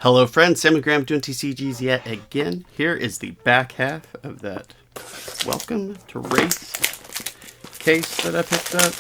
Hello friends, Sam and Graham doing TCGs yet again. Here is the back half of that Welcome to Rathe case that I picked up.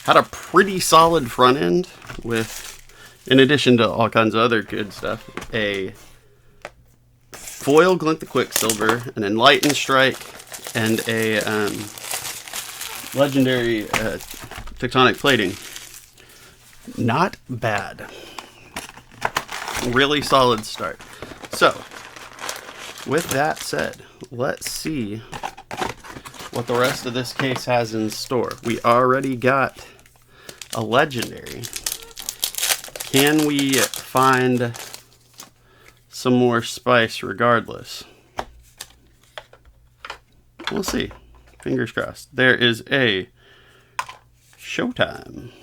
Had a pretty solid front end with, in addition to all kinds of other good stuff, a foil Glint the Quicksilver, an Enlightened Strike, and a legendary Tectonic Plating. Not bad. Really solid start. So, with that said, let's see what the rest of this case has in store. We already got a legendary. Can we find some more spice regardless? We'll see. Fingers crossed. There is a Showtime.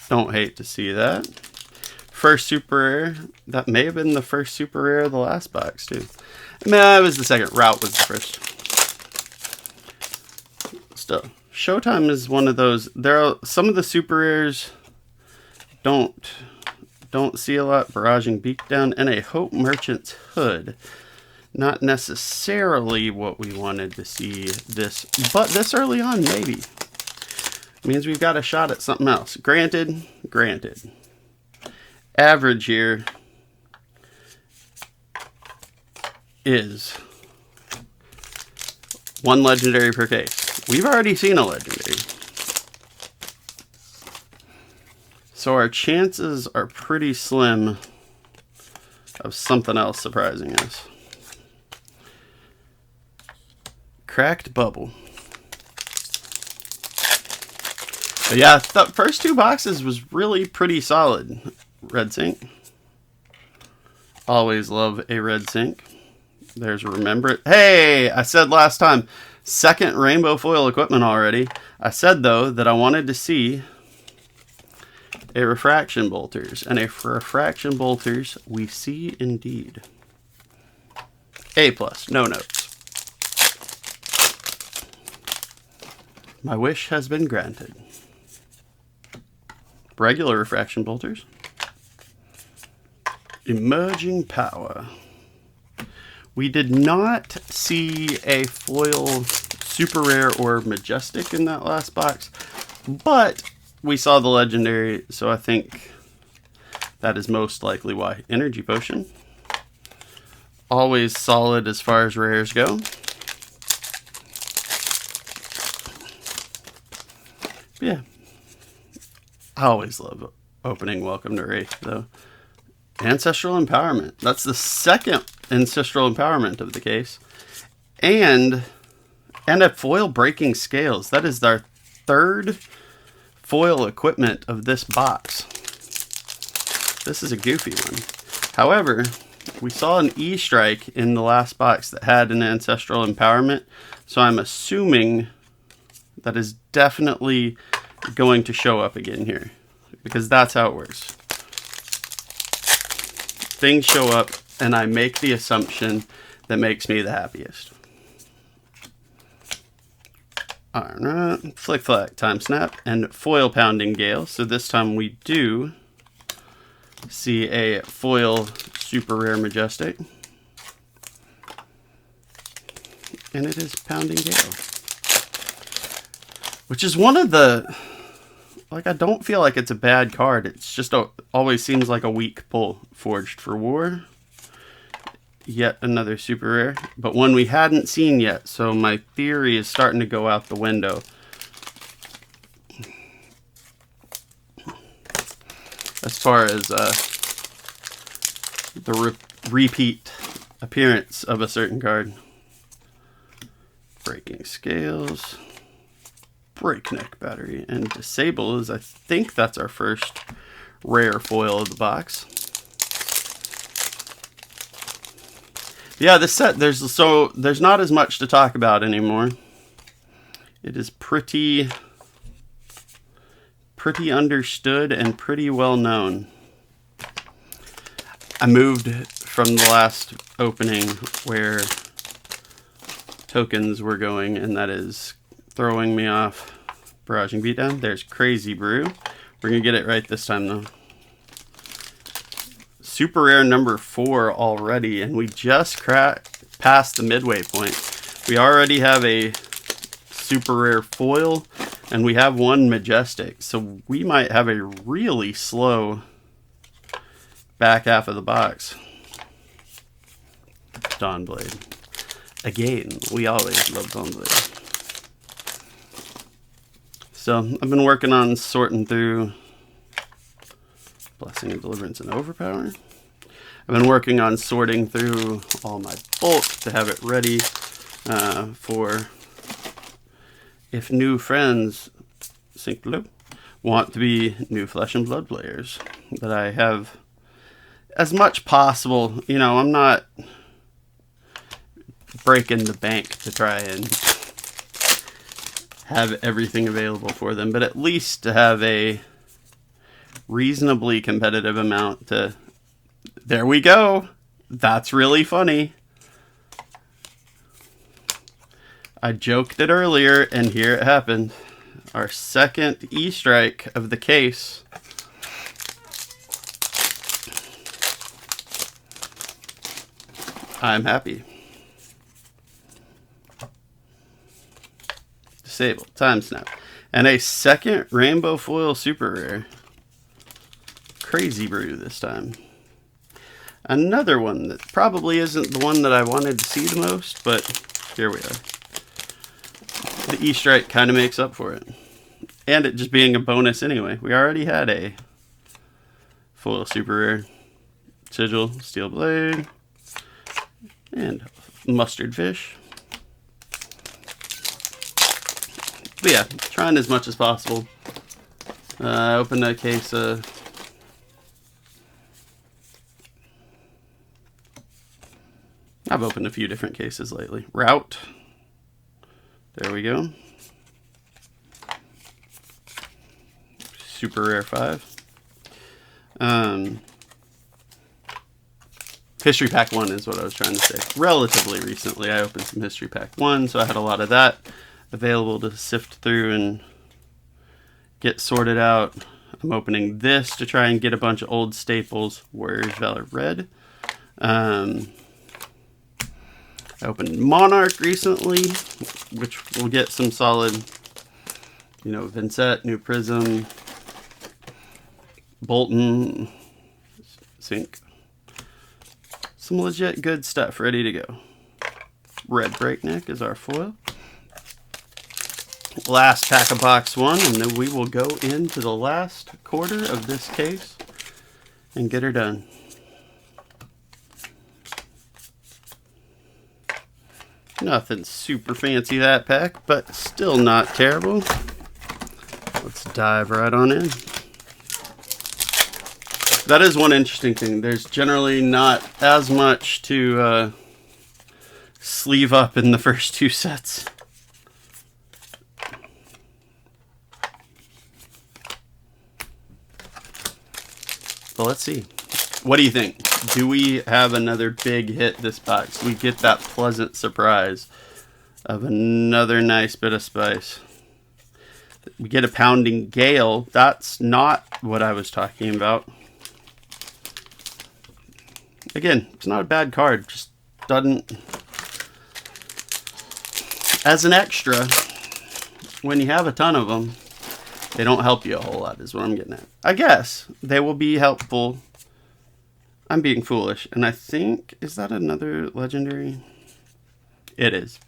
Don't hate to see that. First super rare. That may have been the first super rare of the last box too. Nah, it was the second. Route was the first. Still, Showtime is one of those. There are some of the super rares don't see a lot. Barraging Beatdown and a Hope Merchant's Hood. Not necessarily what we wanted to see this, but this early on maybe. Means we've got a shot at something else. Granted. Average here is one legendary per case. We've already seen a legendary. So our chances are pretty slim of something else surprising us. Cracked Bubble. But yeah, the first two boxes was really pretty solid. Red Sync. Always love a Red Sync. There's Remember It. Hey, I said last time, second rainbow foil equipment already. I said, though, that I wanted to see a Refraction Bolters. And a Refraction Bolters we see indeed. A+, no notes. My wish has been granted. Regular Refraction Bolters. Emerging Power. We did not see a foil super rare or majestic in that last box, but we saw the legendary, so I think that is most likely why. Energy Potion. Always solid as far as rares go. Yeah. I always love opening Welcome to Rathe, though. Ancestral Empowerment. That's the second Ancestral Empowerment of the case. And a foil Breaking Scales. That is our third foil equipment of this box. This is a goofy one. However, we saw an E-Strike in the last box that had an Ancestral Empowerment, so I'm assuming that is definitely going to show up again here, because that's how it works. Things show up and I make the assumption that makes me the happiest. Alright, Flick Flack, Time Snap, and Foil Pounding Gale. So this time we do see a foil super rare majestic, and it is Pounding Gale, which is one of the, like, I don't feel like it's a bad card. It's just always seems like a weak pull. Forged for War. Yet another super rare, but one we hadn't seen yet, so my theory is starting to go out the window. As far as the repeat appearance of a certain card. Breaking Scales. Breakneck Battery, and Disable is, I think that's our first rare foil of the box. Yeah, this set, there's not as much to talk about anymore. It is pretty understood and pretty well known. I moved from the last opening where tokens were going, and that is throwing me off. Barraging Beatdown. There's Crazy Brew. We're going to get it right this time, though. Super rare number 4 already, and we just passed the midway point. We already have a super rare foil, and we have one majestic, so we might have a really slow back half of the box. Dawnblade. Again, we always love Dawnblade. So I've been working on sorting through Blessing and Deliverance and Overpower. I've been working on sorting through all my bulk to have it ready for if new friends want to be new Flesh and Blood players. That I have as much possible. You know, I'm not breaking the bank to try and have everything available for them, but at least to have a reasonably competitive amount to... There we go! That's really funny. I joked it earlier, and here it happened. Our second E-Strike of the case. I'm happy. Disable, time snap, and a second rainbow foil super rare. Crazy brew this time. Another one that probably isn't the one that I wanted to see the most, but here we are. The E-Strike kind of makes up for it. And it just being a bonus anyway. We already had a foil super rare. Sigil, Steel Blade, and Mustard Fish. But yeah, trying as much as possible. I opened a case of... I've opened a few different cases lately. Route. There we go. Super rare 5. History Pack 1 is what I was trying to say. Relatively recently, I opened some History Pack 1, so I had a lot of that available to sift through and get sorted out. I'm opening this to try and get a bunch of old staples. Warriors Valor Red. I opened Monarch recently, which will get some solid, you know, Vincent, New Prism, Bolton, Sync. Some legit good stuff ready to go. Red Breakneck is our foil. Last pack of box 1, and then we will go into the last quarter of this case and get her done. Nothing super fancy that pack, but still not terrible. Let's dive right on in. That is one interesting thing. There's generally not as much to sleeve up in the first 2 sets. But let's see. What do you think? Do we have another big hit this box? We get that pleasant surprise of another nice bit of spice. We get a Pounding Gale. That's not what I was talking about. Again, it's not a bad card. Just doesn't... As an extra, when you have a ton of them, they don't help you a whole lot, is what I'm getting at. I guess they will be helpful. I'm being foolish. And I think, is that another legendary? It is.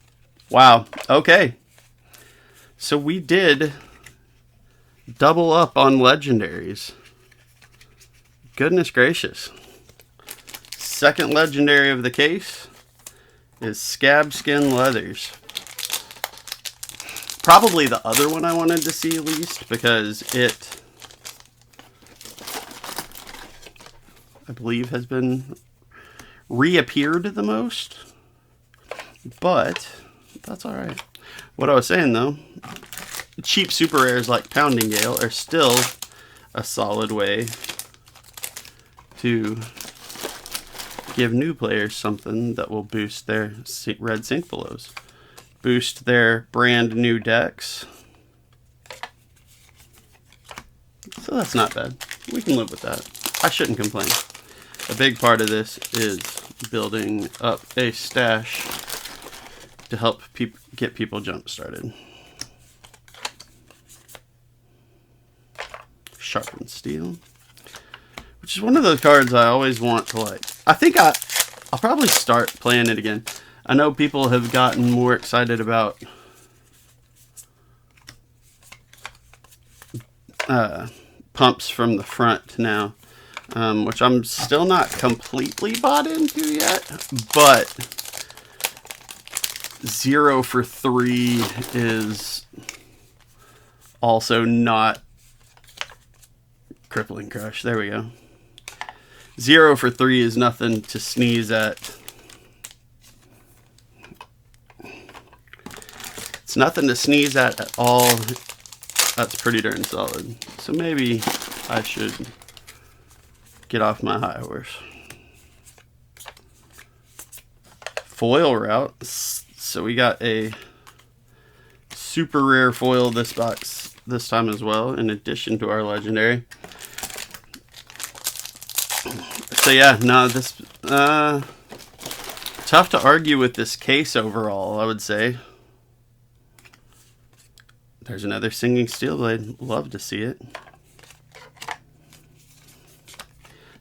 Wow. Okay. So we did double up on legendaries. Goodness gracious. Second legendary of the case is Scab Skin Leathers. Probably the other one I wanted to see least, because it, I believe, has been reappeared the most. But that's alright. What I was saying though, cheap super rares like Pounding Gale are still a solid way to give new players something that will boost their red sync belows. Boost their brand new decks. So that's not bad. We can live with that. I shouldn't complain. A big part of this is building up a stash to help get people jump started. Sharpened Steel, which is one of those cards I always want to like. I think I'll probably start playing it again. I know people have gotten more excited about pumps from the front now, which I'm still not completely bought into yet, but 0 for 3 is also not Crippling Crush. There we go. 0 for 3 is nothing to sneeze at. It's nothing to sneeze at all. That's pretty darn solid. So maybe I should get off my high horse. Foil route. So we got a super rare foil this box this time as well, in addition to our legendary. So yeah, no, this tough to argue with this case overall, I would say. There's another Singing Steel Blade. Love to see it.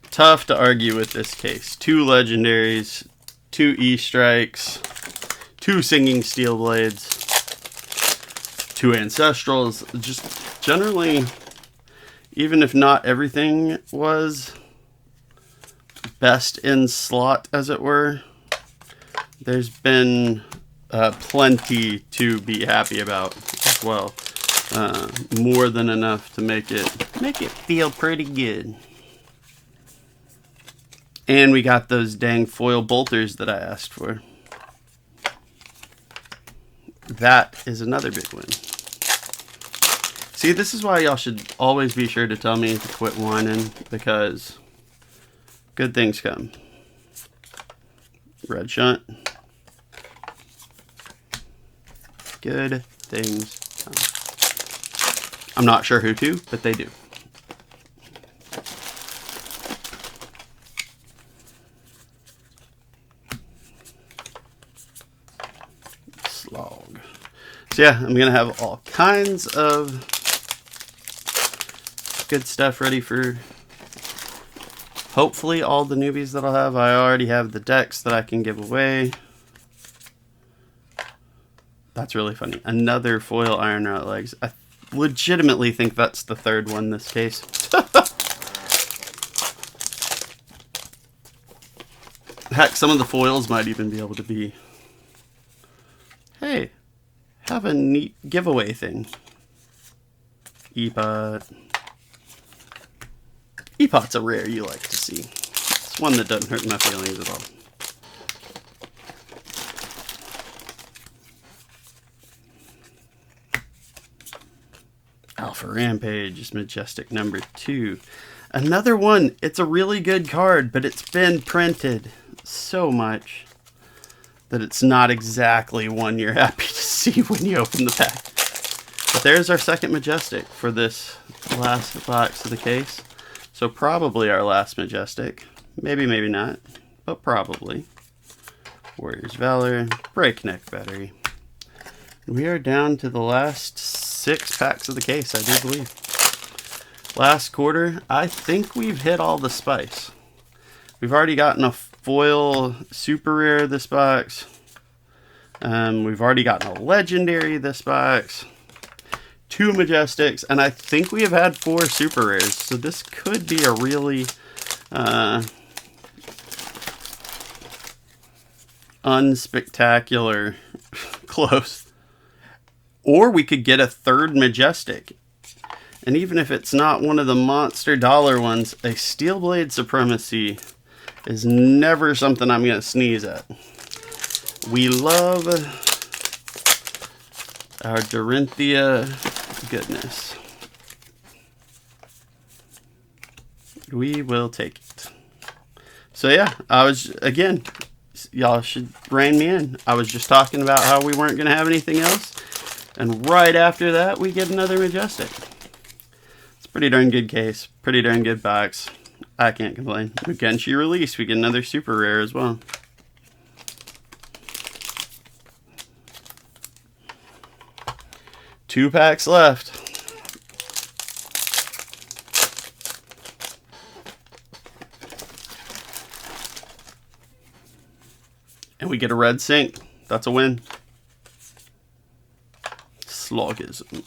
Tough to argue with this case. 2 legendaries, 2 E-Strikes, 2 Singing Steel Blades, 2 Ancestrals. Just generally, even if not everything was best in slot, as it were, there's been plenty to be happy about as well. More than enough to make it feel pretty good. And we got those dang foil bolters that I asked for. That is another big win. See, this is why y'all should always be sure to tell me to quit whining, because good things come. Red Shunt. Good things come. I'm not sure who to, but they do. Slog. So yeah, I'm going to have all kinds of good stuff ready for hopefully all the newbies that I'll have. I already have the decks that I can give away. That's really funny. Another foil Iron Rot Legs. I legitimately think that's the 3rd one this case. Heck, some of the foils might even be able to be, hey, have a neat giveaway thing. E-Pot. E-Pot's a rare you like to see. It's one that doesn't hurt my feelings at all. Alpha Rampage is Majestic number 2. Another one. It's a really good card, but it's been printed so much that it's not exactly one you're happy to see when you open the pack. But there's our second Majestic for this last box of the case. So probably our last Majestic. Maybe, maybe not, but probably. Warrior's Valor, Breakneck Battery. We are down to the last 6 packs of the case, I do believe. Last quarter, I think we've hit all the spice. We've already gotten a foil super rare this box. We've already gotten a legendary this box. 2 Majestics, and I think we have had 4 super rares. So this could be a really unspectacular close. Or we could get a 3rd Majestic. And even if it's not one of the monster dollar ones, a Steelblade Supremacy is never something I'm going to sneeze at. We love our Dorinthia goodness. We will take it. So yeah, I was, again, y'all should rein me in. I was just talking about how we weren't going to have anything else. And right after that, we get another Majestic. It's Pretty darn good case. Pretty darn good box. I can't complain. Mugenshi release. We get another super rare as well. Two packs left. And we get a red sync. That's a win. Slogism.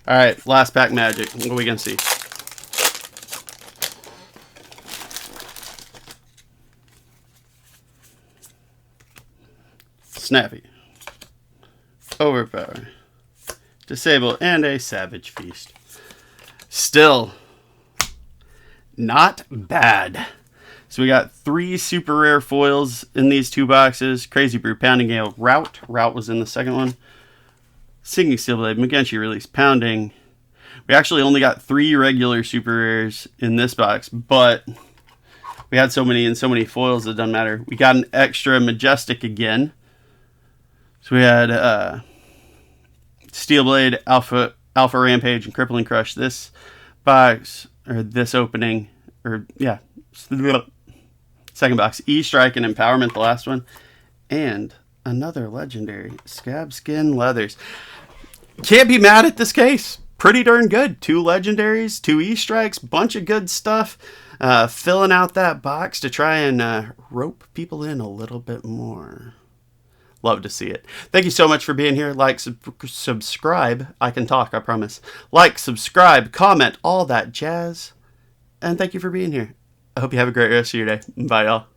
Alright, last pack magic. What are we going to see? Snappy. Overpower. Disable. And a Savage Feast. Still not bad. So we got 3 super rare foils in these 2 boxes. Crazy Brew, Pounding Gale, Route. Route was in the second one. Sinking Steel Blade, Mugenshi release, Pounding. We actually only got 3 regular super rares in this box, but we had so many and so many foils it doesn't matter. We got an extra Majestic again. So we had Steel Blade, Alpha Rampage, and Crippling Crush. This box, or this opening, or yeah, second box, E-Strike and Empowerment, the last one, and another legendary, Scab Skin Leathers. Can't be mad at this case. Pretty darn good. 2 legendaries, 2 E-Strikes, bunch of good stuff. Filling out that box to try and rope people in a little bit more. Love to see it. Thank you so much for being here. Like, subscribe. I can talk, I promise. Like, subscribe, comment, all that jazz. And thank you for being here. I hope you have a great rest of your day. Bye, y'all.